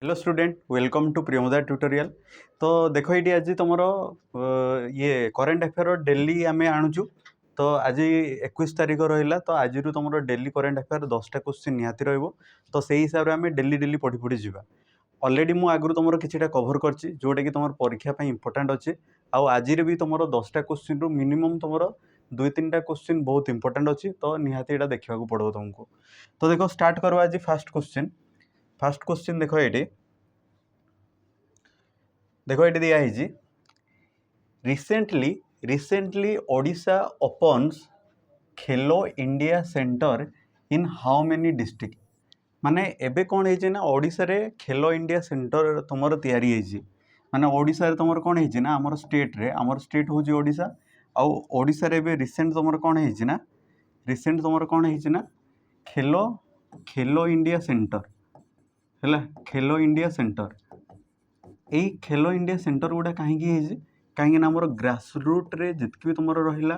Hello student welcome to Priyamoda tutorial. तो देख ये आज तुम ये करेन्ट अफेयर डेली आम आणुचु। तो आज 21 तारीख रहा तो आज तुम डेली करेन्ट अफेयर 10टा क्वेश्चन निहाती रहिबो। तो से हिसाब से आम डेली डेली पढ़ी पढ़ी जावा। ऑलरेडी मु आगु तुम किछिटा कवर करछि जोटा कि तुम परीक्षा पे इंपोर्टेंट अच्छे। आज भी तुम 10टा क्वेश्चन रु मिनिमम तुम 2-3टा क्वेश्चन बहुत इंपोर्टेंट अच्छी। तो निहाती एटा देखा पड़ो तुमको। तो देखो स्टार्ट करवा आज फास्ट क्वेश्चन। फास्ट क्वेश्चन देखो ये दिया है recently Odisha opens Khelo India centre in how many district. माने एबे कौन है ना ओडिशा रे खेलो इंडिया सेंटर तुमर तैयारी है। माने ओडिशा रे तुमर कौन है ना आमर स्टेट हूँ ओडिशा। आउ ओडिशा रे एबे रिसेंट तुमर कौन है ना रिसेंट तुमर कौन है ना खेलो इंडिया सेंटर है। खेलो इंडिया सेंटर यही खेलो इंडिया सेंटर गुड़ा कहीं कहीं आमर ग्रासरूट्रे जितकी भी तुम रहा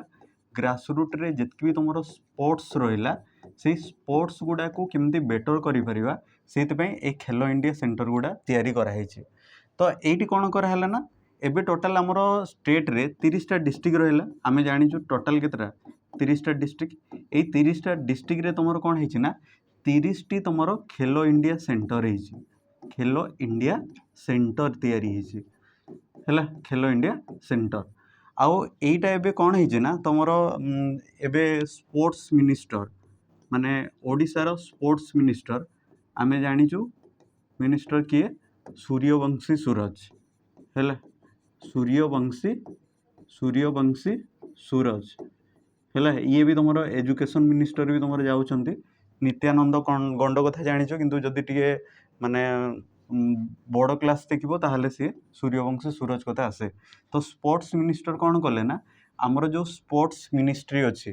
ग्रासरूट्रे जितकी भी तुम स्पोर्ट्स रहा से स्पोर्ट्स गुड़ा को केमती बेटर करा से खेलो इंडिया सेंटर गुड़ा तैयारी कराई। तो ये कौन कराला ना एबे टोटाल आमर स्टेट रे 30टा डिस्ट्रिक्ट रहा। आम जाचु टोटाल केतटा 30टा डिस्ट्रिक्ट। ये 30टा डिस्ट्रिक्ट रे तुम कौन है ना 30टी तुम खेलो इंडिया सेंटर है। खेलो इंडिया सेंटर तैयारी है खेलो इंडिया सेंटर। आउ एटा एबे कौन है ना तुम एबे स्पोर्ट्स मिनिस्टर माने ओडिशार स्पोर्ट्स मिनिस्टर आमे जानिचु मिनिस्टर किए सूर्यवंशी सूरज है। सूर्यवंशी सूरज है। ये भी तुम एजुकेशन मिनिस्टर भी तुम जाऊँच नित्यानंद गंड कथा जानिच किंतु जदि टे माने बड़ क्लास देखिबो ताहले सी सूर्यवंशी सूरज कथा आसे। तो स्पोर्ट्स मिनिस्टर कौन कले ना आमर जो स्पोर्ट्स मिनिस्ट्री अच्छी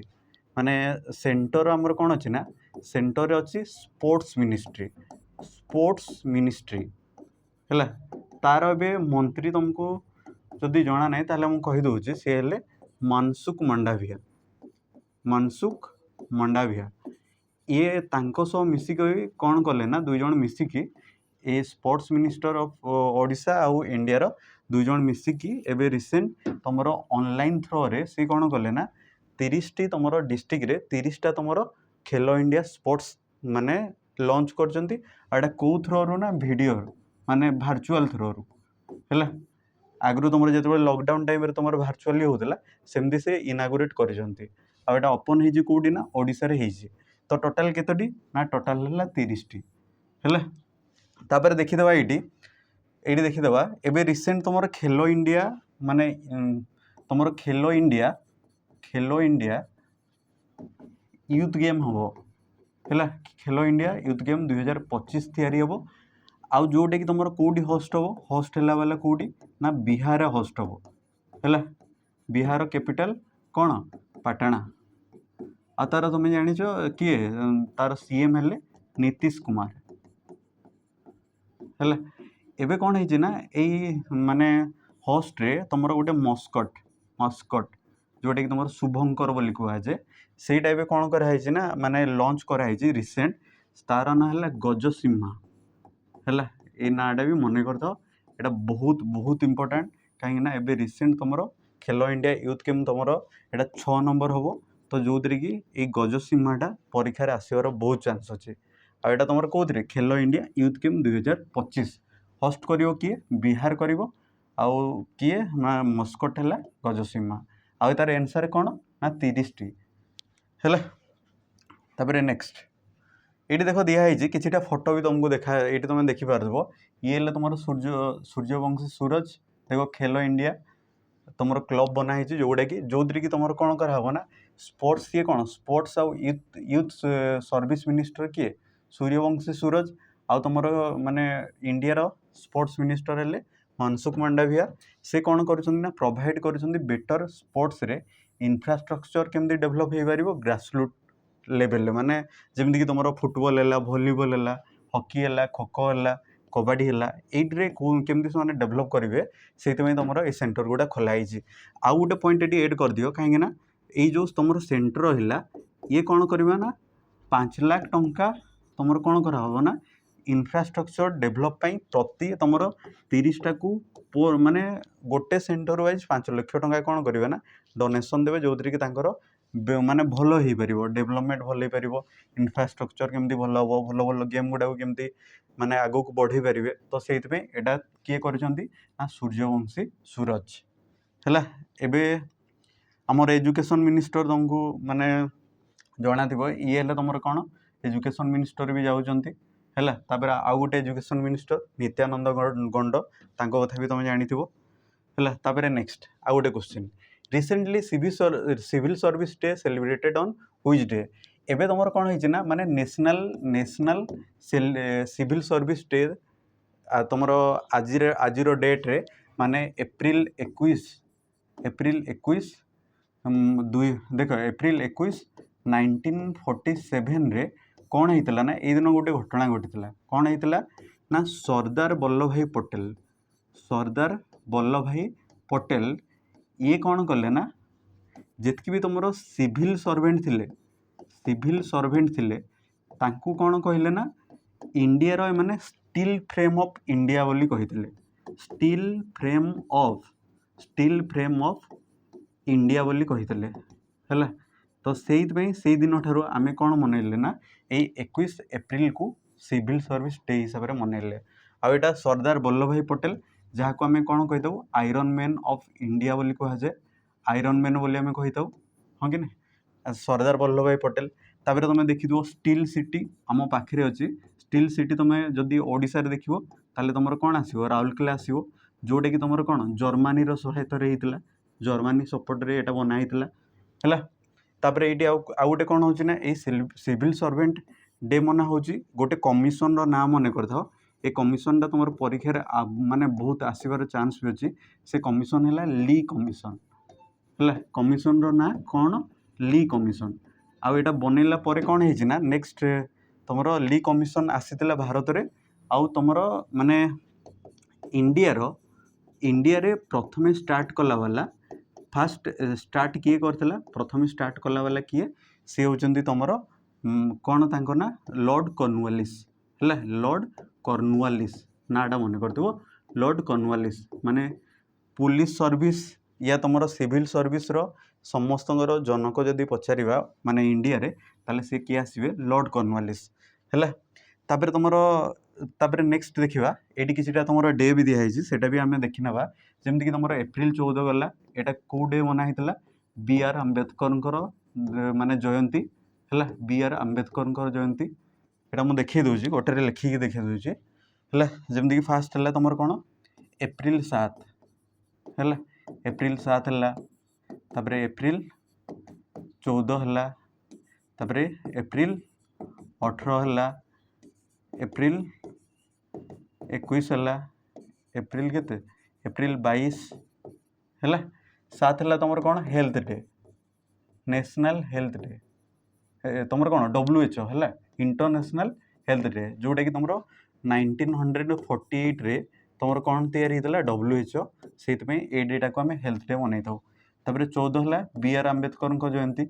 माने सेंटर आमर कौन अच्छी ना सेंटर अच्छी स्पोर्ट्स मिनिस्ट्री है। तार ए मंत्री तुमको जदि जना ना ताहले मु कहि दउछि से हेले मनसुख मंडाविया। ये तांको सह मिसिक कौन कले ना दुई जन मिसिकी ए स्पोर्ट्स मिनिस्टर ऑफ ओडिशा आउ इंडिया रो दुई जन मिसिकी एबे रिसेंट तुमरो ऑनलाइन थ्रो रे से कौन कले ना 30टी तुमरो डिस्ट्रिक्ट रे 30टा तुमरो खेलो इंडिया स्पोर्ट्स माने लॉन्च करचंती। आडा को थ्रो रो ना वीडियो माने वर्चुअल थ्रो रो हैला। आगु तुम जो लॉकडाउन टाइम तुम भार्चुअली होता सेमती से इनागुरेट करचंती। आटा ओपन हो कौटी ना ओडिशा रे होइछि। तो टोटाल केतोटी ना टोटाल है 30टी है। तापर देखीदे ये देखीदे एबे रिसेंट तुम खेलो इंडिया माने तुम खेलो इंडिया यूथ गेम हम है। खेलो इंडिया यूथ गेम 2025 तैयारी हम। आउ जोटा कि तुम कौटी होस्ट हम होस्ट है वाला कौटी ना बिहार होस्ट हम है। बिहार कैपिटल कौन पाटना। आ तार तुम जानिच किए तार सीएम हेले नीतीश कुमार है। एबे कौन है ना यही माने होस्ट रे तुम गोटे मस्कट जोटा कि तुम शुभंकर बोली कहुए सेटा एबे कौन कराई ना माने लॉन्च कराई रिसेंट। तार ना है गजसिम्हा है। ये नाटा भी मन कर एटा बहुत बहुत इंपोर्टेंट कहीं एबे रिसेंट तुम खेलो इंडिया यूथ गेम तुम एटा 6 नंबर हम। तो जो थी कि ये गजसिम्हाटा परीक्षार आसवर बहुत चांस अच्छे। आटा तुम कौन खेलो इंडिया यूथ गेम 2025 होस्ट करियो किए बिहार करिवो आउ किए मस्कट है गजसिम्हा। आउ तार आंसर कौन ना 30टी है। तापर नेक्स्ट ये देख दिखाई किछिटा फोटो भी तुमको देखा ये तुम देखिपार ये तुम सूर्यवंशी सूरज देखो खेलो इंडिया तुम क्लब बनाई जोटा कि जो कि तुम कौन कराव ना स्पोर्ट्स किए कौन स्पोर्ट्स आउ यूथ सर्विस मिनिस्टर किए सूर्यवंशी सूरज। आउ तुम माने इंडिया स्पोर्ट्स मिनिस्टर हेले मनसुख मंडाविया। से कौन कर प्रोवाइड कर बेटर स्पोर्ट्स रे इंफ्रास्ट्रक्चर केमती डेभलप हो पार ग्रासरूट लेवल माने जमीक तुम फुटबॉल है वॉलीबॉल है हॉकी है खो खो है कबाडी है ये केमती से डेभलप करेंगे से तुम ये सेंटर गुड़ा खोलाई। आउ गोटे पॉइंट ये एड कर दियो कहीं ये जो तुम सेंटर है ये कौन करना ना 5 लाख टंका तुम कौन करा ना इनफ्रास्ट्रक्चर डेभलप प्रति तुम 30टा को माने गोटे सेंटर वाइज 5 लाख टंका कौन करेंगे ना डोनेशन देवे जो थी कि माने भल हो पार डेभलपमेंट भल हो पार इनफ्रास्ट्रक्चर केमती भल हम भल भल गेम गुड़ा केमती माने आगो को बढ़ी पारे तो से यहाँ किए कर सूर्यवंशी सूरज है एबे आमर एजुकेशन मिनिस्टर तुमको माने जना थी ये तुम कौन एजुकेशन मिनिस्टर भी जाऊँच है तापर आउ गोटे एजुकेशन मिनिस्टर नित्यानंद गंड तांको कथा भी तुम जानी है तापर नेक्स्ट आउ गोटे question recently civil service day celebrated on which day एबे तुम कौन है ना माने नेशनल सिविल सर्विस डे तुम आज डेट रे माने एप्रिल 21 देख एप्रिल 21 1947 रे कौन होता ना ये दिन गोटे घटना घटी कौन होता ना सरदार वल्लभ भाई पटेल ये कौन कले ना जितकी भी तुम सिविल सर्वेंट थिले तांकू कौन कहले ना इंडिया रो माने स्टील फ्रेम ऑफ इंडिया बोली कहिथिले स्टील फ्रेम ऑफ इंडिया बोली कहिथिले हैला तो से दिन ठारू आमे कौन मनइले ना ये 21 एप्रिल को सिविल सर्विस डे हिसाब से मनइले आटा सरदार वल्लभ भाई पटेल जहाँ को आम कौन कहीदे आयरन मैन ऑफ इंडिया बोली कहुए आयरन मैन बोली आम कहीदे हाँ कि नहीं सरदार वल्लभ भाई पटेल तापर तुम देखी स्टील सिटी आम पाखे अच्छी स्टील सिटी तुम जदि ओडिशा रे देखिबो ताले तुम कौन आसो राउरकेला आसो जोटा कि तुम कौन जर्मानी सहायता होता जर्मानी सपोर्ट रे एटा बना होता है तापर ये आउ गोटे कौन हो सिविल सर्वेंट डे मना हो गोटे कमिशन ना मन कर ये कमिशन टा तुम परीक्षा माने बहुत आसबार चांस भी अच्छी से कमिशन है ली कमिशन है कमिशन ना कौन ली कमिशन आउ एटा बनैला परे कौन है ना नेक्स्ट तुम ली कमिशन आसीला भारत रे आउ तुम माने इंडिया रे प्रथम स्टार्ट कला वाला फास्ट स्टार्ट किए करथिला प्रथम स्टार्ट कला वाला किए सी होचंदी तुमर कौन तांको ना लॉर्ड कॉर्नवालिस है लॉर्ड कॉर्नवालिस नाटा मन करथिबो लॉर्ड कॉर्नवालिस माने पुलिस सर्विस या तुम सिविल सर्विस रो समस्तंगर जनक जदि पचारिबा माने इंडिया रे ताले से किए आसीबे लॉर्ड कॉर्नवालिस है तापर तुम तापर नेक्स्ट देखा ये किसी तुम डे भी दिखाई सेटा भी आम देखी ना जमीक तुम एप्रिल 14 गला यहाँ कौ डे मनाही बी आर आंबेडकर माने जयंती है बी आर आंबेडकर जयंती यहाँ मुझे देखी दूसरी गोटे लिखिकी देखी दूसरी है जमीक फास्ट है तुम कौन एप्रिल 7 है एप्रिल 7 है तापर एप्रिल 14 है तापर एप्रिल 18 है एप्रिल 21 है एप्रिल केते एप्रिल 22 है 7 है तुम कौन health day national health day तुम कौन WHO है इंटरनेशनल हेल्थ डे जोटा कि तुम 1948 रे तुम कौन तैयारी होता WHO से ये डेटा को आम हेल्थ डे मनई था तापर 14 है बी आर आंबेडकर जयंती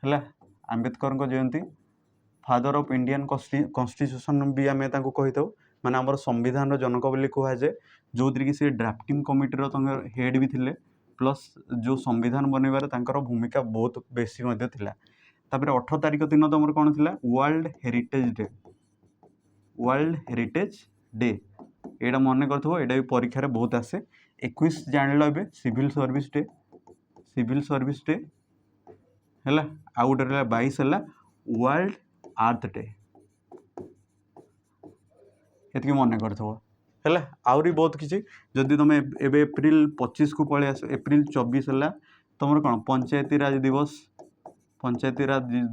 है आंबेडकर जयंती फादर ऑफ इंडियन कॉन्स्टिट्यूशन भी आम कही था माने आमर संविधान जनक बोली कहुए जो थी कि ड्राफ्टिंग कमिटीर हेड भी थिले प्लस जो संविधान बनइबार तांकर भूमिका बहुत बेसी थिला तापर 18 तारिख दिन तुम कौन थिला वर्ल्ड हेरिटेज डे यहाँ मन कर भी परीक्षा बहुत आसे 21 जान लो ए सिविल सर्विस डे है आउ गोटे 22 है वर्ल्ड अर्थ डे ये मन कर आहरी बहुत किसी जदि तुम एप्रिल 25 को पलि आस एप्रिल 24 है तुम कौन पंचायती राज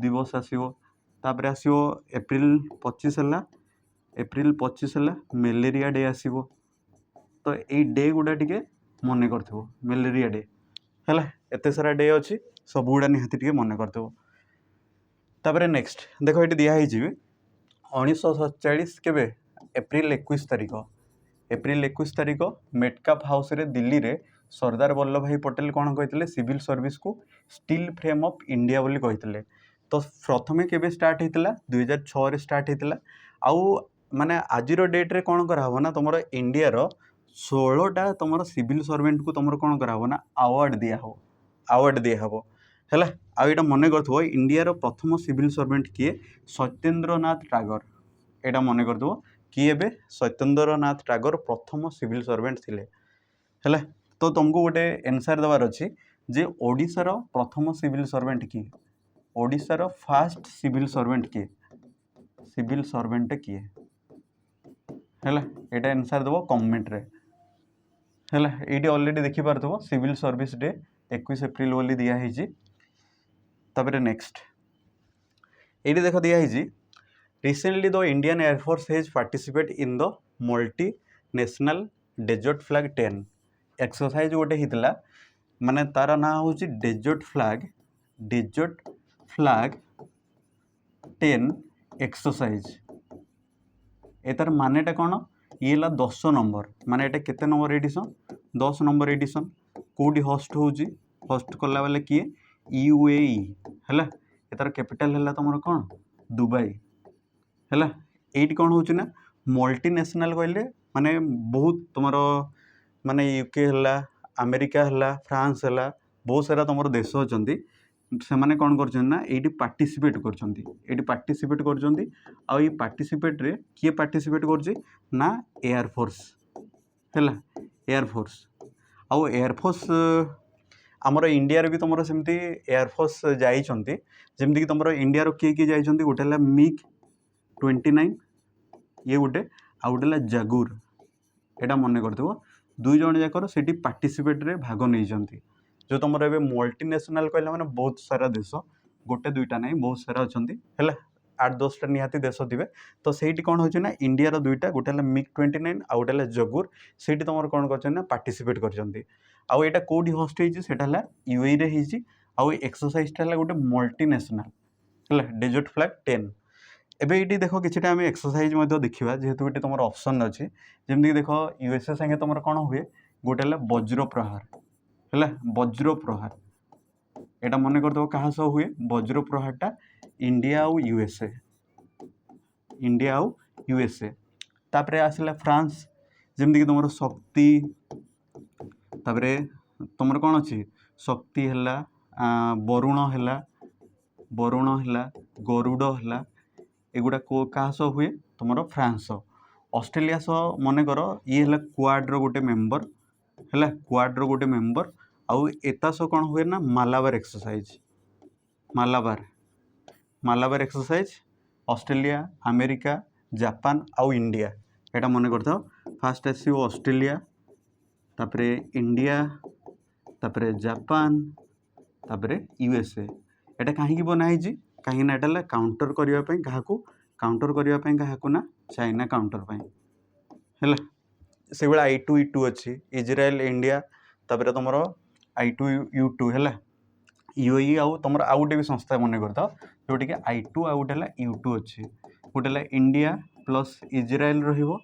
दिवस आसो तापर आसो एप्रिल 25 है एप्रिल 25 है मलेरिया डे आसो तो ये डे गुड़ा टे मन कर मलेरिया डे है एत सारा डे अच्छी सब गुड़ा निहाती टे मन कर तापर नेक्स्ट देख ये दिखाई 1947 के एप्रिल 21 तारिख मेटकाप हाउस रे दिल्ली रे सरदार वल्लभ भाई पटेल कौन कहते सिविल सर्विस को स्टील फ्रेम ऑफ इंडिया बोली कहते तो प्रथमे केबे स्टार्ट होता 2006 रे स्टार्ट होता आउ माने आजिर डेट्रे कौन कराहब ना तुम इंडिया 16टा तुम सिविल सर्वेंट को तुम कौन कराहब ना अवार्ड दिहब है। आईटा मन कर इंडिया प्रथम सिविल सर्वेंट किए सत्येंद्र नाथ टागर यहाँ मन कर किए बे सत्येंद्र नाथ टागर प्रथम सिविल सर्वेंट थिले है। तो तुमको गोटे एनसर देवार अच्छी जे ओडिशार प्रथम सिविल सर्वेंट किए ओडिशार फास्ट सिविल सर्वेंट किए है यहाँ एनसर देव कमेंट रे है। ये ऑलरेडी देखी Partho civil service day 21 April बोली दिखाई। तापर नेक्स्ट ये देख दिखाई recently the Indian Air Force has participate in the multi national desert flag 10 exercise गोटे होता माने तार ना हूँ डेजर्ट फ्लैग 10 एक्सरसाइज एतार मानेटा कौन ये 10 नंबर माने एटा केते नंबर एडिशन 10 नंबर एडिशन कोडी होस्ट होस्ट कला बेले किए यूएई है। एतार कैपिटल है तुम कौन दुबई है। एट कौन हो ना मल्टीनेशनल कहले माने बहुत तुम माने यूके है अमेरिका है फ्रांस है बहुत सारा तुम देश अच्छा से मैंने कौन कर पार्टिसिपेट कर पार्टिसिपेट रे किए पार्टिसिपेट करना एयरफोर्स है एयरफोर्स आउ एयरफोर्स आमर इंडिया भी तुम सेमती एयरफोर्स जाइंट जमीक तुम इंडिया किए किए जाइंट गोटे है मिग 29 ये गोटे आउ गोटे जागुर यहाँ मन कर दुई जन जाकर से पार्टिसिपेट रे भाग नहीं जो तुम मल्टीनेशनल कहला माने बहुत सारा देश गोटे दुईटा नहीं बहुत सारा अच्छा है 8-10टा निहाती देश थे। तो सही कौन हो इंडिया दुईटा गोटे मिग 29 आउ गोटे जगुर से तुम कौन कर पार्टिसिपेट कर कौटी होस्ट होता यूएई रे आउ एक्सरसाइजटा है गोटे मल्टीनेशनल है डेजर्ट फ्लैग 10 एबे ये देख कि आम एक्सरसाइज देखा जेहेतु ये तुम ऑप्शन अच्छे जमीक देख यूएसए संगे तुम कौन हुए गोटे है वज्र प्रहार है वज्र प्रहार यहाँ मन कर क्या सह हुए वज्र प्रहारटा इंडिया आउ यूएसए तापर आसला फ्रांस जमीक तुम शक्ति तापर तुम कौन अच्छी शक्ति है वरुण है गरुड़ है एगुड़ा क्या सह हुए तुम फ्रांस ऑस्ट्रेलिया सह मन कर ये है क्वाड रो गोटे मेंबर है क्वाड रो गोटे मेंबर आउ एता सह कौन हुए ना Malabar exercise Australia America Japan आउ इंडिया यहाँ मन कर फास्ट आसो ऑस्ट्रेलिया तापर इंडिया तापर जापान तापर यूएसए यहाँ कहीं बनाई कहीं यहाँ काउंटर करने क्या काउंटर करने ना चाइना काउंटर है से भाई I2E2 अच्छी इजराइल इंडिया तापर तुम I2U2 है यूएई आउ तुम आउ गोटे भी संस्था मन कर जोटि I2 आउ गोटे U2 अच्छी गोटे है इंडिया प्लस इजराइल रु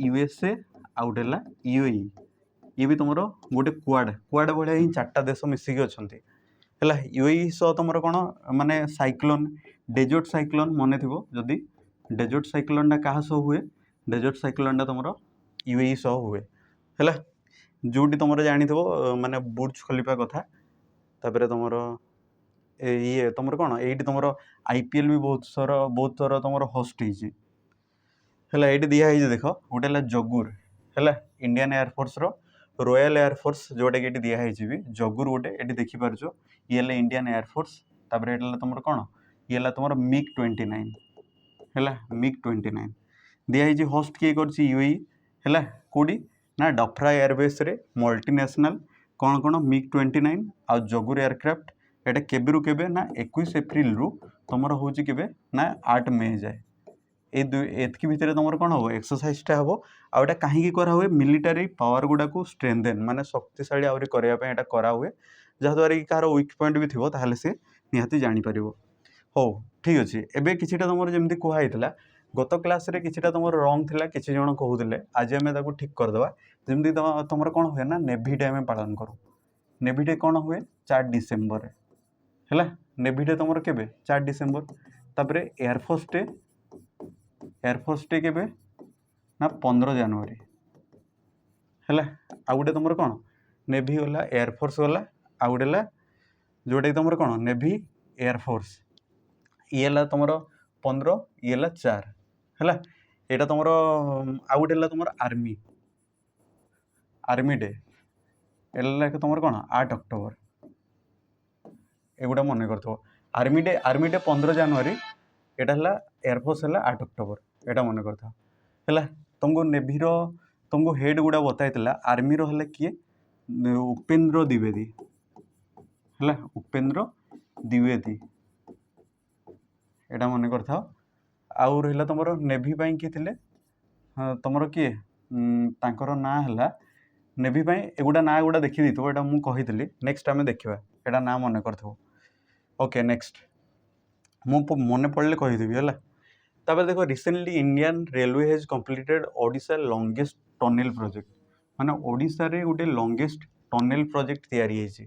यूएसए आउ गोटे यूएई ये भी तुम गोटे क्वाड भाया ही 4टा देश मिसिकी अच्छा है। यूएई सह तुम कौन माने साइक्लोन डेजर्ट साइक्लोन मन थी जदि डेजर्ट साइक्लोनटा क्या सह हुए डेजर्ट साइक्लोनटा तुम यूएई सह हुए है जोटी तुम जानी माने बुर्ज खलीफा कथा तापर तुम ये तुम कौन ये तुम आईपीएल भी बहुत थर तुम होस्ट है ये दिखाई देख गोटे है जगुर है इंडियन एयरफोर्स रॉयल एयरफोर्स जोटा कि दिखाई भी जगुर गोटे ये देखिपार ये है इंडियन एयरफोर्स तापर ये तुम कौन ये है तुम मिग 29 है मिग 29 दिखाई होस्ट किए कर यूएई है कौटी ना डफरा एयरबेस रे मल्टीनेशनल कौन कौन मिग 29 आउ जगुर एयरक्राफ्ट यहाँ केबेरु केबे ना 21 एप्रिल रु तुम हूँ के ना 8 मे जाए एतकी भितर तुम कौन हम एक्सरसाइजटा हम आटा कहीं कराए मिलिटारी पावर गुड़ा को स्ट्रेंथेन माने शक्तिशाली आहरी करने कराए जहाद्वारा कि कहार वीक पॉइंट भी थी ताहले से निहाती जापर हो ठीक अच्छे एवं कि तुम जमी कहुई गत क्लास रे किछिटा तुम रंग थिला किछि जण कहूले आज आम ठीक करदे जमी तुम कौन हुए ना नेभी डे आम पालन करूँ नेभी डे कौन हुए 4 डिसेम्बर है नेभी डे तुम के 4 डिसेम्बर तापर एयरफोर्स डे एयरफोर्स टे केबे ना 15 जनवरी है। आ गोटे तुम कौन नेभी गला एयरफोर्स गला आ गोटे जोटा कि तुम कौन नेभी एयरफोर्स ये है तुम 15 ये है 4 है। यहाँ तुम आ गोटे तुम आर्मी आर्मी डे एला तुम कौन 8 अक्टोबर एगुड़ा मन कर आर्मी डे 15 जनवरी यहाँ है एयरफोर्स है 8 अक्टोबर यहाँ मन कर है। तुमको नेभी तुमको हेड गुड़ा बताई आर्मी रो है किए उपेंद्र द्विवेदी है उपेंद्र द्विवेदी यहाँ मन कर आउ रहा तुम नेभी किए थे तुम किए तांकर ना है नेभी एगुड़ा ना गुड़ा देखी देव यहाँ मुझे नेक्स्ट आम देखा यहाँ ना मन कर ओके नेक्स्ट मु मन पड़े कहीदेवी है। तापर देखो recently Indian railway has completed Odisha longest tunnel project माने ओडिशा रे गोटे लॉन्गेस्ट टनेल प्रोजेक्ट तैयारी है।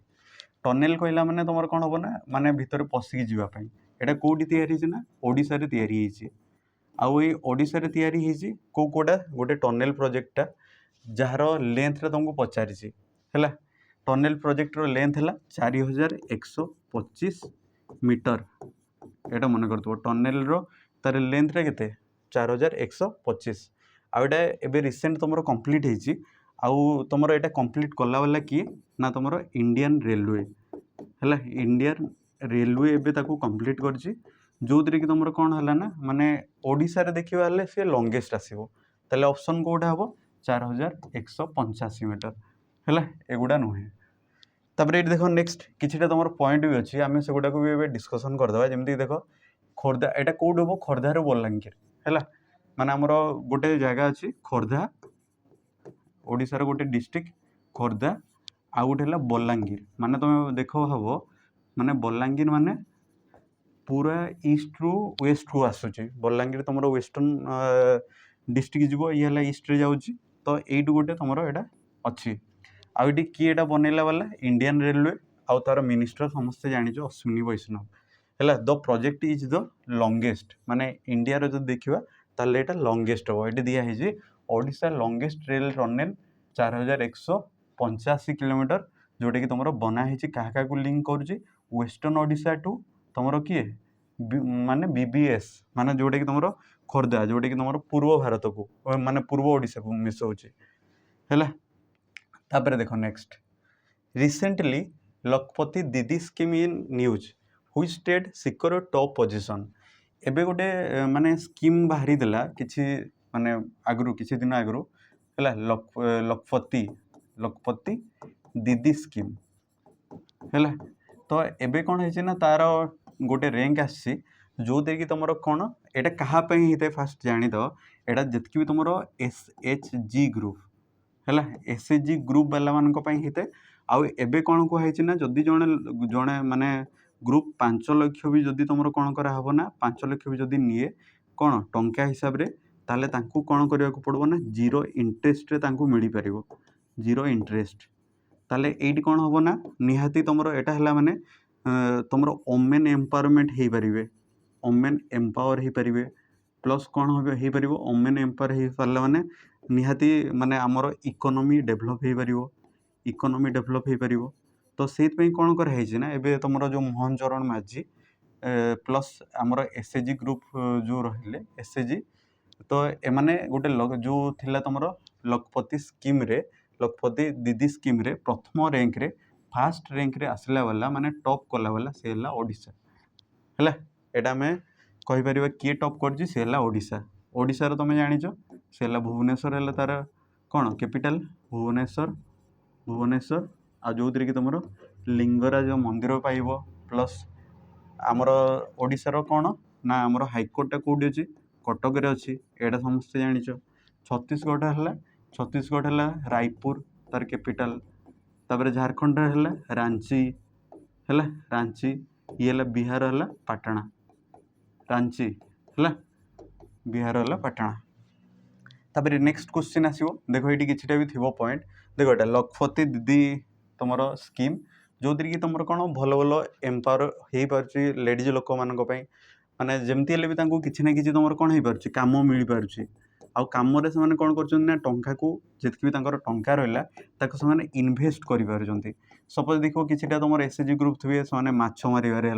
टनेल कहला माने तुम कौन हम ना माने भितर पशिकी जावाई यहाँ कौटी तैयारी ना ओडिशा रे तैयारी है। आउ ये ओडिशा रे तैयारी है कोड़ा गोटे टनेल प्रोजेक्टा जार लेंथ रे तुमको पचारि है। टनेल प्रोजेक्ट रो लेंथ है 4125 मीटर यहाँ मन कर टनेल रो तार लेंथ रे केते 4125 आउटा एबे रिसेंट तुम कंप्लीट होती तुम यहाँ कंप्लीट कला वाला किए ना तुम इंडियन रेलवे है। इंडियन रेलवे एबे ताकू कंप्लीट करछि जो कि तुम कौन है ना माने ओडिशा रे देखिबा हले से लॉन्गेस्ट आसीबो ताले ऑप्शन कोडा हबो 4185 मीटर है एगुड़ा नुहे। तापर ये देखो नेक्स्ट किछिटा तुम पॉइंट भी अच्छी आम से गुड़ा भी डिस्कसन करदे जमी देख खोर्धा यहाँ कौट हम खोर्धार बलांगीर है माने आमर गोटे जगह अच्छी खोर्धा ओडिशार गोटे डिस्ट्रिक्ट खोर्धा आ गोटे है बलांगीर माने तुम देख हम माने बलांगीर माने पूरा ईस्ट रु वेस्ट को आसूची बलांगीर तुम वेस्टर्न डिस्ट्रिक्ट जीव ये है ईस्ट रे जाऊँगी तो ये गोटे तुम यहाँ अच्छी आउटी किए बनैला वाला इंडियन रेलवे आउ तार मिनिस्टर समस्ते जानिछ अश्विनी वैष्णव है। The project is the longest माने इंडिया रो जो देखिबा ताले एटा लॉन्गेस्ट हो ये दिया है Odisha longest rail tunnel 4185 kilometre जोटा कि तुम बना है क्या को लिंक करुच्ची वेस्टर्न ओडिशा टू तुम किए माने बीबीएस माने जोटा कि तुम खोर्धा जोटा कि तुम पूर्व भारत को माने पूर्व ओडिशा को मिसाऊँच है। तापर देखो नेक्स्ट रिसेंटली लखपति दीदी स्कीम इन न्यूज हुई स्टेट सिक्योर टॉप पोजिशन एबे गोटे माने स्कीम बाहरी देला किछि माने आगु किछि दिन आगु है लखपति दीदी स्कीम है। तो एबे कौन है ना तार गोटे रैंक आसी जो कि तुम कौन यहाँ कहाँपाई होता है फास्ट जानीद यहाँ जितकी भी तुम SHG ग्रुप है SHG ग्रुप वाला मान होता है आउ एबे कौन कहुई ना जदि जड़े जड़े माने ग्रुप 5 लाख भी जदि तुम कौन कराहब ना 5 लाख भी जदि निए कौन टंका हिसाब रे ताले तांकू कौन करने को पड़ो ना जीरो इंटरेस्ट रे तांकू मिल पार जीरो इंटरेस्ट ताले एट कौन हम ना निहाती तुम यहाँ है माने तुम ओमेन एम्पावरमेंट हो पारे ओमेन एम्पावर हो पारे प्लस कौन हो पार ओमेन एम्पावर हो पारे माने निहाती माने आमर इकोनॉमी डेभलप हो पार इकोनॉमी डेभलप हो पार तो से कौन कराई ना एबे तुम जो मोहन चरण माझी प्लस आमर SHG ग्रुप जो रहिले SHG तो एमाने गोटे जो थिला तुम लखपति स्कीम रे लखपति दीदी स्कीम रे प्रथम रैंक रे फास्ट रैंक रे आसला वाला माने टॉप कला वाला से है ओडिशा है। एटा में कहीपर किए टॉप कर से है ओडिशा ओडिशा तुम जानिच से है भुवनेश्वर है तार कौन कैपिटल भुवनेश्वर भुवनेश्वर आ जो कि तुम लिंगराज मंदिर पाइब प्लस आमर ओडिशार कौन ना आमर हाईकोर्टा कौटी अच्छी कटक अच्छी यहाँ समस्ते जानिच छत्तीसगढ़ है रायपुर तार कैपिटल तापर झारखंड है रांची है रांची ये है बिहार है पाटना रांची है बिहार है पाटना। तापर नेक्स्ट क्वेश्चन आसो देखो ये किछिटा भी थी पॉइंट देखो ये लखपति दीदी तुम स्कीम जो कि तुम कौन भल भल एम्पावर हो पार्टी लेडीज लोक मान ମାନେ ଯେମିତି ହେଲେ ବି ତାଙ୍କୁ କିଛି ନା କିଛି ତୁମର କ'ଣ ହେଇପାରୁଛି କାମ ମିଳିପାରୁଛି। ଆଉ କାମରେ ସେମାନେ କ'ଣ କରୁଛନ୍ତି ନା ଟଙ୍କାକୁ ଯେତିକି ବି ତାଙ୍କର ଟଙ୍କା ରହିଲା ତାକୁ ସେମାନେ ଇନଭେଷ୍ଟ କରିପାରୁଛନ୍ତି। ସପୋଜ୍ ଦେଖିବ କିଛିଟା ତୁମର ଏସ୍ଏଚ୍ଜି ଗ୍ରୁପ୍ ଥିବେ ସେମାନେ ମାଛ ମାରିବାରେ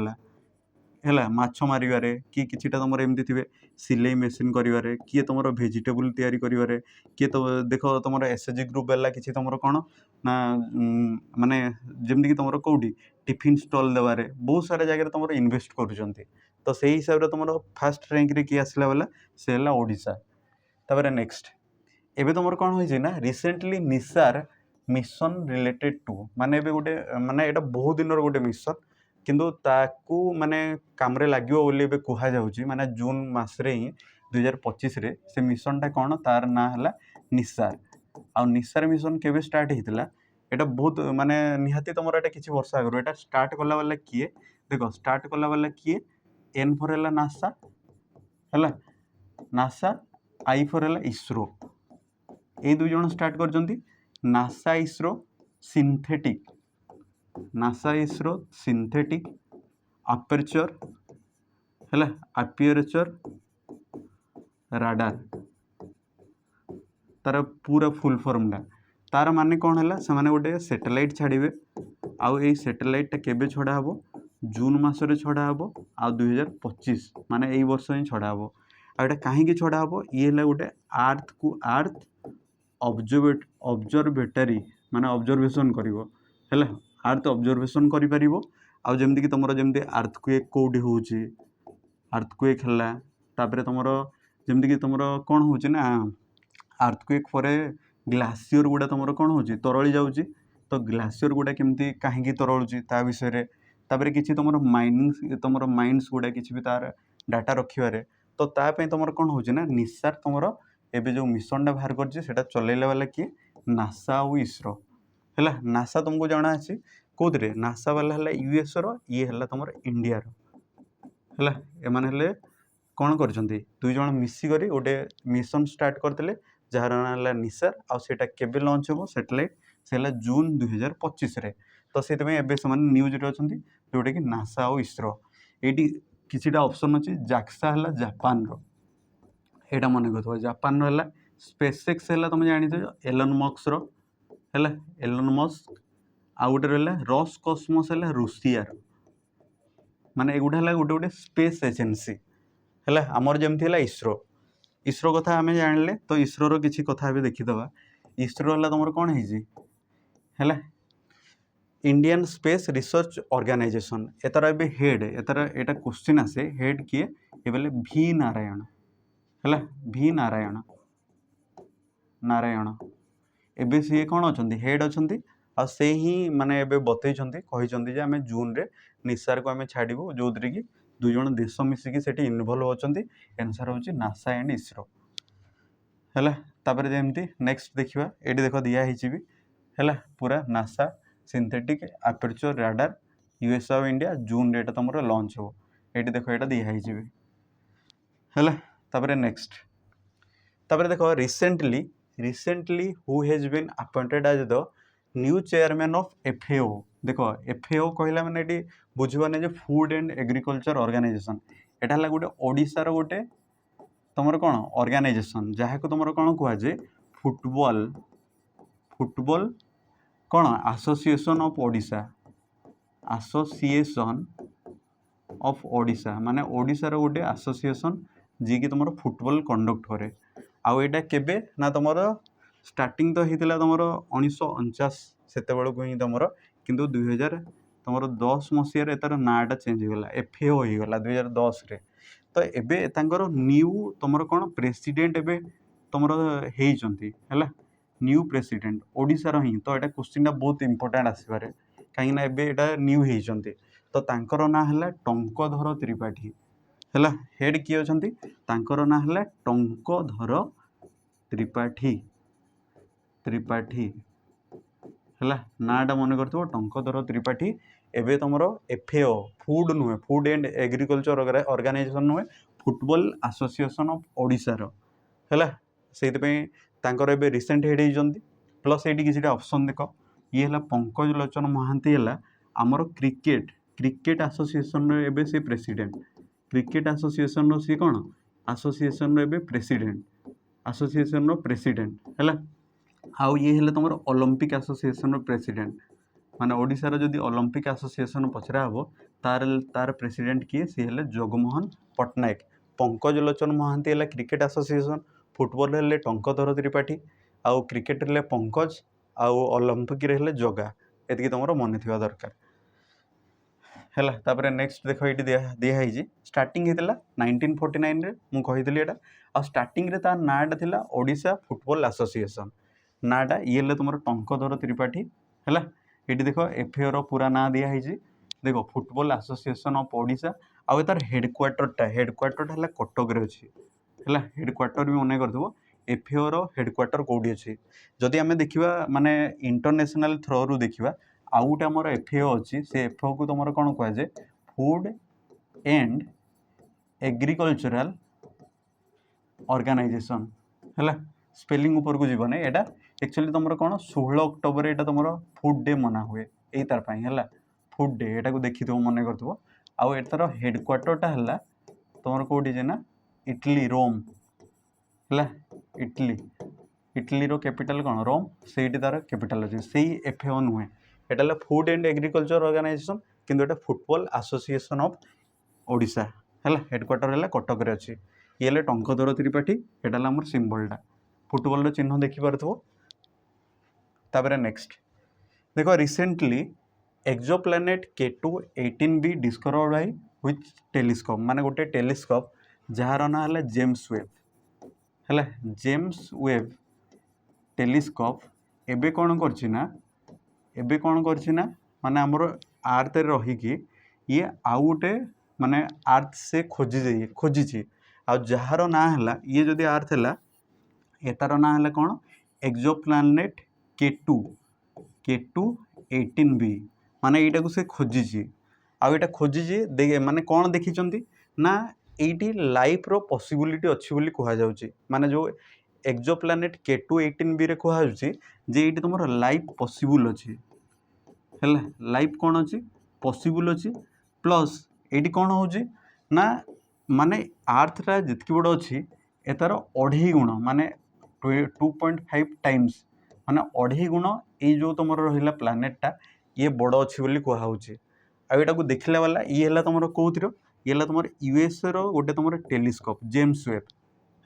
ହେଲା ମାଛ ମାରିବାରେ କି କିଛିଟା ତୁମର ଏମିତି ଥିବେ ସିଲେଇ ମେସିନ୍ କରିବାରେ, କିଏ ତୁମର ଭେଜିଟେବୁଲ୍ ତିଆରି କରିବାରେ, କିଏ ତ ଦେଖ ତୁମର ଏସ୍ଏଚ୍ଜି ଗ୍ରୁପ୍ ହେଲା କିଛି ତୁମର କ'ଣ ନା ମାନେ ଯେମିତିକି ତୁମର କେଉଁଠି ଟିଫିନ୍ ଷ୍ଟଲ୍ ଦେବାରେ ବହୁତ ସାରା ଜାଗାରେ ତୁମର ଇନଭେଷ୍ଟ କରୁଛନ୍ତି। ତ ସେଇ ହିସାବରେ ତୁମର ଫାର୍ଷ୍ଟ ର୍ୟାଙ୍କରେ କିଏ ଆସିଲା ବୋଲେ ସେ ହେଲା ଓଡ଼ିଶା। ତାପରେ ନେକ୍ସଟ ଏବେ ତୁମର କ'ଣ ହେଇଛି ନା recently Nisar mission related two ମାନେ ଏବେ ଗୋଟେ ମାନେ ଏଇଟା ବହୁତ ଦିନର ଗୋଟେ ମିଶନ କିନ୍ତୁ ତାକୁ ମାନେ କାମରେ ଲାଗିବ ବୋଲି ଏବେ କୁହାଯାଉଛି ମାନେ ଜୁନ୍ ମାସରେ ହିଁ 2025ରେ ସେ ମିଶନଟା କ'ଣ ତାର ନାଁ ହେଲା ନିସାର। ଆଉ ନିସାର ମିଶନ କେବେ ଷ୍ଟାର୍ଟ ହେଇଥିଲା এটা ବହୁତ ମାନେ ନିହାତି ତୁମର ଏଇଟା କିଛି ବର୍ଷ ଆଗରୁ ଏଇଟା ଷ୍ଟାର୍ଟ କଲା ବାଲା କିଏ ଦେଖ ଷ୍ଟାର୍ଟ କଲା ବାଲା କିଏ ଏନ୍ ଫର୍ ହେଲା ନାସା ହେଲା ନାସା ଆଇ ଫର୍ ହେଲା ଇସ୍ରୋ ଏଇ ଦୁଇ ଜଣ ଷ୍ଟାର୍ଟ କରିଛନ୍ତି। ନାସା ଇସ୍ରୋ ସିନ୍ଥେଟିକ୍ ଆପେରଚର ହେଲା ଆପେରଚର ରାଡାର ତାର पूरा फुल फॉर्मटा तार माने कौन है से गोटे सैटेलाइट छाड़े आउ ये सैटेलाइटा केबे छड़ा हम जून मसरे छड़ा हम आ 2025 माने यही वर्ष ही छड़ा हम आटा कहीं छड़ा हम ये गोटे आर्थ को आर्थ ऑब्जर्वेटरी माने ऑब्जर्वेशन करिवो हैला आर्थ ऑब्जर्वेशन करि परिवो आ जेमति कि तुमरो जेमति अर्थक्वेक कोडी होउची अर्थक्वेक हला तापरे तुमरो जेमति कि तुमरो कोन होउची ना अर्थक्वेक परे ग्लासियर गुड़ा तुम कौन हो तरली जाऊँगी तो ग्लासियर गुड़ा केमती कहीं तरलुची ता विषय रे तापरे किसी तुम माइनिंग तुम माइंस गुड़ा किसी भी तार डाटा रखिबारे तो तापाई तुम कौन हो ना निसार तुम एबे जो मिशनटा बाहर करटा चलैला वाला किए नासा और इसरो है नासा तुमको जना अच्छे कौन नासा वाला है यूएस ये है तुम इंडिया है एमाने कौन कर दुई जन मिसिक गोटे मिशन स्टार्ट करते जार ना है निसार आटा केबे लॉन्च हो सैटेलाइट से जून 2025 रे तो से न्यूज रे अच्छा जोटा कि नासा और इसरो ये किसी ऑप्शन अच्छी जाक्सा है जापान यहाँ मन कर जापान है स्पेसएक्स है तुम जानी एलन मस्क आउ गोटे रहा रॉस कॉस्मोस है रूसिया माने एगुटा है गोटे गोटे स्पेस एजेंसी है आमर जमती है इसरो कथा आम जानिले तो इसरोर किसी कथा देखीदबा इसरो है तुम कौन है इंडियन स्पेस रिसर्च ऑर्गेनाइजेशन एतार ए हेड एतार एटा क्वेश्चन आसे हेड किए ये बोले भी नारायण है भी नारायण एबे सी कौन अच्छा हेड अच्छा आ से ही माने एबे बतईचंती कहिचंती जे आमे जून रे निसार को आमे छाड़िबो जो कि दुई जन देश मिसिकी सेठी इनवॉल्व होचंती आंसर होची नासा एंड इसरो है तापर जेमती नेक्स्ट देखिबा एटी देख दिया हिची भी है पूरा NASA synthetic aperture radar US of India June date तुम लॉन्च हो ये देख ये दिया हिची भी है तापर नेक्स्ट तापर देख recently who has been appointed as the new chairman of FAO देख FAO कहला माने ये बुझबाने जे फूड एंड एग्रीकल्चर ऑर्गेनाइजेशन एटा है गोटे ओडिशार गोटे तुम कौन ऑर्गेनाइजेशन जहाँ को तुम कौन कहुए फुटबॉल कौन एसोसिएशन ऑफ ओडिशा माने ओडिशार गोटे एसोसिएशन जी कि तुम फुटबॉल कंडक्ट करे आउ एटा केबे ना तुम स्टार्टिंग तो होता तुम 1949 से ही तुम किंतु 2010 मसीह तार नाटा चेंज होगा FAO होगा 2010 रे तो एबे तांकर न्यू तुम कौन प्रेसिडेंट एबे तुम होती है न्यू प्रेसिडेंट ओडिशार ही तो यहाँ क्वेश्चन बहुत इंपोर्टेंट आसपारे कहीं एबे न्यू होती तो तांकर ना है टंकधर त्रिपाठी है हेड किए अच्छा तांकर ना है टंकधर त्रिपाठी है नाटा मन कर टंकधर त्रिपाठी एबे तुम FAO फूड नुहे फूड एंड एग्रीकल्चर ऑर्गेनाइजेशन नुहे फुटबॉल एसोसिएशन ऑफ ओडिशार है से एबे रिसेंट हेड होती प्लस ये किसी ऑप्शन देख ये है पंकज लोचन महांती है आमर क्रिकेट एसोसिएशन एबे से प्रेसिडेंट क्रिकेट एसोसिएशन सी कौन एसोसिएशन रे प्रेसिडेंट एसोसिएशन प्रेसिडेंट है आउ ये हेले तुम ओलंपिक एसोसिएशन प्रेसिडेंट माने ओडिशार जदि ओलंपिक एसोसिएशन पचरा हे तार तार प्रेसिडेंट किए सी हेले जगमोहन पट्टनायक पंकज लोचन महांती है क्रिकेट एसोसिएशन फुटबॉल हेले टंकधर त्रिपाठी आउ क्रिकेट हेले पंकज आउ ओलंपिक रे हेले जगा एति तुम मन थिबा दरकार है तापर नेक्स्ट देख ये दिखाई स्टार्टिंग होता 1949 रे मु कही एटा आ स्टार्टिंग रे तार नाटा थिला ओडिशा फुटबॉल एसोसिएशन नाटा ये तुम टंकधर त्रिपाठी है ये देख एफए रो पूरा ना दिखाई देख फुटबॉल एसोसिएशन ऑफ ओडिशा आउ तार हेडक्वार्टरटा है कटक रे अच्छी है हेडक्वार्टर भी मन कर एफए रो हेडक्वार्टर कौटी अच्छी जदि आम देखा माने इंटरनेशनल थ्रो रु देखा आउ गोटे आमर एफएओ अच्छी से एफएओ को तुम कौन कहुए फूड एंड एग्रीकल्चरल ऑर्गेनाइजेशन है स्पेलिंग ऊपर को जीवन एटा एक्चुअली तुम कौन 16 अक्टोबर यहाँ तुम फूड डे मना हुए यही तार है फूड डे यहाँ को देखी मन कर आउ एटार हेडक्वार्टरटा है तुम कौटी ना इटली रोम है इटली इटली रो कैपिटल कौन रोम से तार कैपिटल अच्छे से एफएओ नुहे एटा फूड एंड एग्रीकल्चर ऑर्गेनाइजेशन किंतु एटा फुटबॉल एसोसिएशन ऑफ ओडिशा है हेडक्वार्टर है कटक रे अच्छी ये टंकधर त्रिपाठी एटा आम सिंबलटा फुटबॉल चिन्ह देखिपो तापर नेक्स्ट देखो recently exoplanet K2 18b discovered by which telescope माने गोटे टेलीस्कोप जार ना है जेम्स वेब है जेम्स वेब टेलीस्कोप एबे कौन करना एबे कौन करना माने आमर आर्थ रहीकि ये आउ गोटे माने आर्थ से खोजी आ जार ना है ये जदि आर्थ है एटार ना है कौन एक्सोप्लैनेट K2 18b माने यहाँ को से खोजी आटा खोजी माने कौन देखी ना ये लाइफ रो पॉसिबिलिटी अच्छी बोली कहुच्छे माने जो एक्सोप्लैनेट K2 18b रे कहुच्छे जे ये तुम लाइफ पॉसिबल अच्छी है लाइफ कौन अच्छी पॉसिबल अच्छी प्लस ये कौन हो ना माने आर्थटा जितकी बड़ अच्छी एतार 2.5 गुण माने 2.5 टाइम्स माने 2.5 गुण ये जो तुम रहा प्लानेटा ये बड़ अच्छी बोली कहुच्छे आटा को देखला वाला ये है तुम कौर ये तुम यूएस रो गोटे तुम टेलीस्कोप जेम्स वेब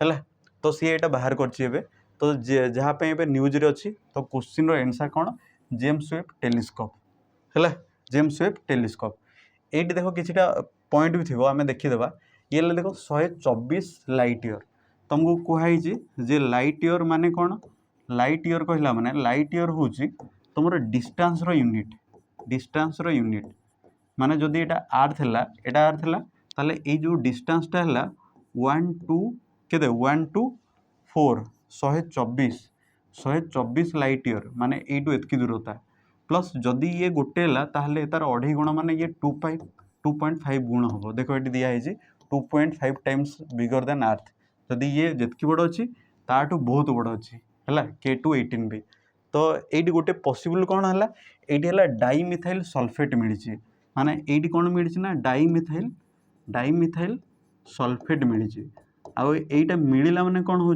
है तो सी यहाँ बाहर कर तो जहाँपे न्यूज रे अच्छी तो क्वेश्चन रो आंसर कौन जेम्स वेब टेलीस्कोप है जेम्स वेब टेलीस्कोप ये देखो किछिटा पॉइंट भी थी आम देखीदे ये देखो 124 लाइट ईयर तुमको कहुई जे लाइट ईयर माने कौन लाइट ईयर कहला माने लाइट ईयर हूँ तुम डिस्टेंस रो यूनिट माने जदि एटा आर्थ है ताले ये जो डिस्टेंसटा है 1 to केते 1 to 4 124 लाइट ईयर माने यू एतकी दूरता प्लस जदि ये गोटे है ताहले तार 2.5 गुण माने ये 2.5 गुण हम देखो ये दिखाई 2.5 टाइम्स बिगर देन आर्थ जदि ये जितकी बड़ अच्छी ताठू बहुत बड़ अच्छी है K2 18b तो ये गोटे पॉसिबल कौन है ये डाइमिथाइल सल्फेट मिली माने ये कौन मिली ना डाइमिथाइल सल्फेट मिली आईटा मिलला माने कौन हो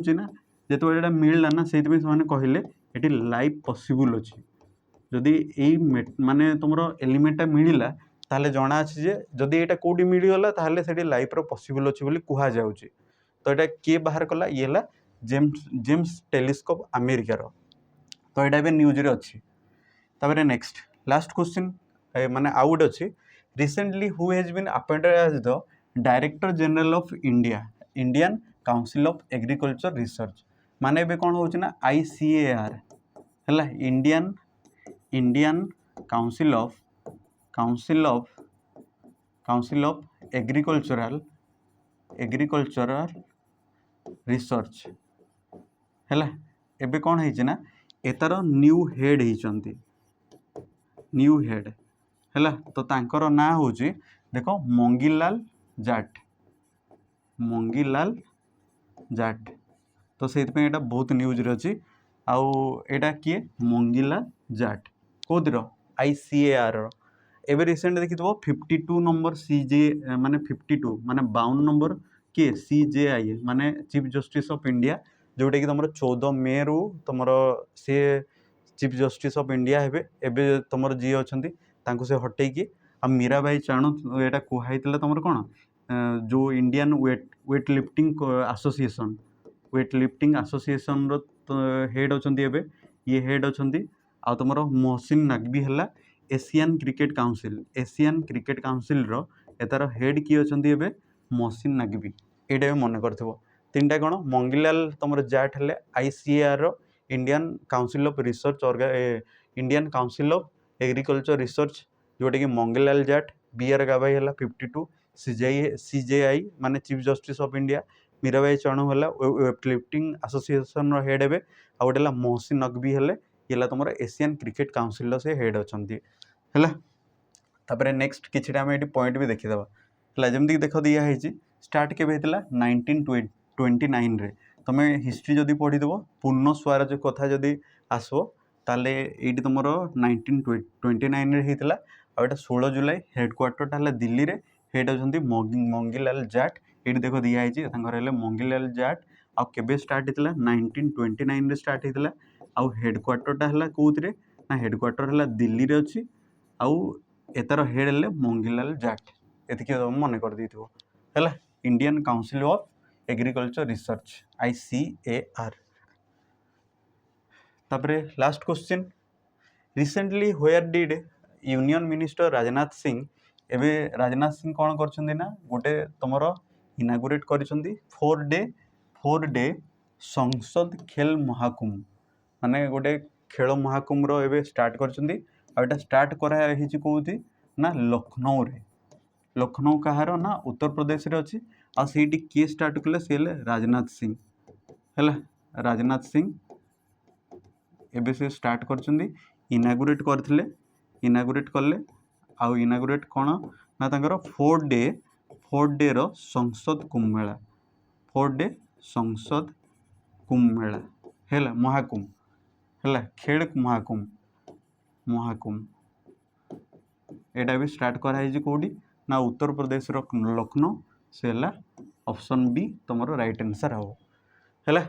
जो ये मिलला ना से कहले ये लाइफ पॉसिबल अच्छी जदि यही माने तुम एलिमेंटा मिलला ताहले जना अच्छी जे जदि यहाँ कौटी मिलगला ताहले से लाइफ रो पॉसिबल अच्छी बोली कह जाउची तो यहाँ किए बाहर कला ये जेम्स टेलीस्कोप अमेरिका रो तो यहाँ भी न्यूज रे अच्छी तापर नेक्स्ट लास्ट क्वेश्चन माने आउ गोटे अच्छी recently who has been appointed as the director general of Indian council of agriculture research माने भी कौन हो ICAR है Indian council of agricultural research है एबे कौन है एतार न्यू हेड होती न्यू हेड है तो तांकर ना हूँ देखो मंगीलाल जाट तो से यहाँ बहुत न्यूज रे अच्छी आउ एटा किए मंगीलाल जाट कौर ICAR एबे रिसेंट देखिथबो 52 नंबर सीजे माने 52 माने 52 नंबर के सीजेआई माने चीफ जस्टिस ऑफ इंडिया जोटा कि तुम 14 मे रु तुम सी चीफ जस्टिस ऑफ इंडिया हेबे एबे तुम जी अच्छा से हटेकी आ मीराबाई चाणू यहाँ कहुई तुम कौन जो Indian weight lifting association head अच्छा ये हेड अच्छा आ तुम मोहसिन नकवी है एशियन क्रिकेट काउंसिल तार हेड किए अच्छा मोहसिन नकवी यहाँ भी मन कर तीन टा कौन मंगीलाल तुम जाट है ICAR Indian council of research Indian council of agriculture research जोटा कि मंगीलाल जाट बीआर गाभाई है 52 सीजेआई माने chief justice of India Mirabai Chanu है वेटलिफ्टिंग एसोसिएशन हेड हे आ गोटे मोहसिन नकवी है ये तुम एशियन क्रिकेट काउंसिल से हेड अच्छा है नेक्स्ट कि पॉइंट भी देखीदे है जमीक देख दिखाई स्टार्ट के 1929 तुम हिस्ट्री जदि पढ़ीदेव पूर्ण स्वराज कथा जदि आसो ताले ये तुम 1929 होता आटा 16 जुलाई हेडक्वार्टर है दिल्ली रे हेड अच्छा मंगीलाल जाट ये देख दिखाई मंगीलाल जाट आके स्टार्ट होता 1929 स्टार्ट होता आउ हेडक्वार्टर है कौन ना हेडक्वार्टर है दिल्ली रे अच्छी आउ एतार हेड है मंगीलाल जाट ये मन कर है Indian council of agriculture research ICAR तापरे last question recently where did union minister Rajnath Singh एबे राजनाथ सिंह कौन कर गोटे तुम इनागुरेट कर 4 डे संसद खेल महाकुंभ माने गोटे खेल महाकुंभ एबे स्टार्ट कर स्टार्ट कराई कौटी ना लखनऊ कहार ना उत्तर प्रदेश रे अच्छी आ सीटी किए स्टार्ट कले सी राजनाथ सिंह है राजनाथ सिंह एबे से स्टार्ट कर इनागुरेट करथिले इनागुरेट कले आउ इनागुरेट कौन ना तांकर 4 डे रो संसद कुंभ मेला 4 डे संसद कुंभ मेला है महाकुंभ है खेल महाकुंभ यहाँ भी स्टार्ट कराई कौटी ना उत्तर प्रदेश रो लखनऊ से ऑप्शन बी तुम राइट आंसर है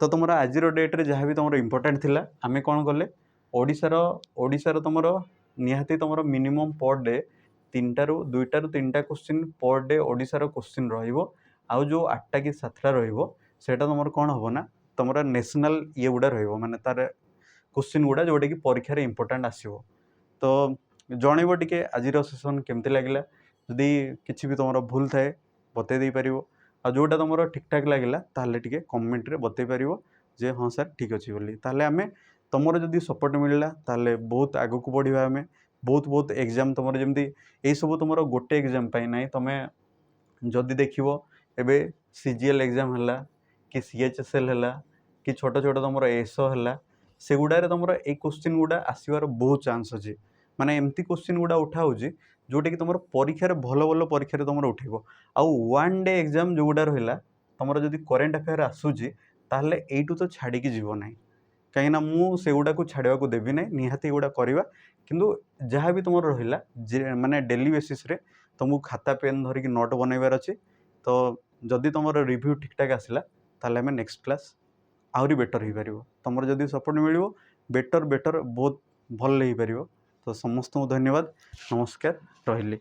तो तुम आज डेट रे जहाँ भी तुम इम्पोर्टेंट थिला आमे कौन कले ओडिशार तुम निहाती तुम मिनिमम पर डे 2टा ରୁ 3टा क्वेश्चन पर डे ओडिशार क्वेश्चन रहिबो आउ जो 8टा कि 7टा रहिबो सेटा तुम कौन हम ना तुम नेशनल ये गुड़ा रहिबो माने तार क्वेश्चन गुड़ा जोटा कि परीक्षा रे इम्पोर्टेंट आसीबो तो जनइब टिके आज सेसन केमती लगिला जदि किसी भी तुम भूल थाए बतई दे पारिबो आ जोटा तुम ठीक ठाक लगिला ताहले टिके कमेंट रे बतई पारिबो जे हाँ सर ठीक अच्छे बोली ताहले आमे तुमर जदि सपोर्ट मिलला ताहले बहुत आगु को बढ़िबा आमे बहुत एग्जाम तुमर जमती ए सब तुमर गोटे एग्जाम पाई नाही तमे जदि देखिबो एबे CGL एग्जाम हला कि CHSL हला कि छोट छोट तुमर एसओ हला से गुडारे तुमर ए क्वेश्चन गुडा आसीबार बहुत चांस अछि माने एमती क्वेश्चन गुडा उठा होजी जोटा कि तुम परीक्षा भल परीक्षा तुम उठेब आउ 1 डे एग्जाम जो गुडा रहा तुम जदि करेन्ट अफेयर आसूची ताहले एइटू तो छाड़ी जीव ना कहीं मुझे गुड़ा को छाड़ा को देवी ना निहाती गुड़ा करवा किंतु जहाँ भी तुम रहा माने डेली बेसिस रे तुमको खाता पेन धरिकी नोट बनइबार अच्छे तो जदि तुम रिव्यू ठीक ठाक आसला ताहले हमें नेक्स्ट क्लास आहरी बेटर हो पार तुम जदि सपोर्ट मिल बेटर बहुत भल हो पार तो समस्त धन्यवाद नमस्कार रही।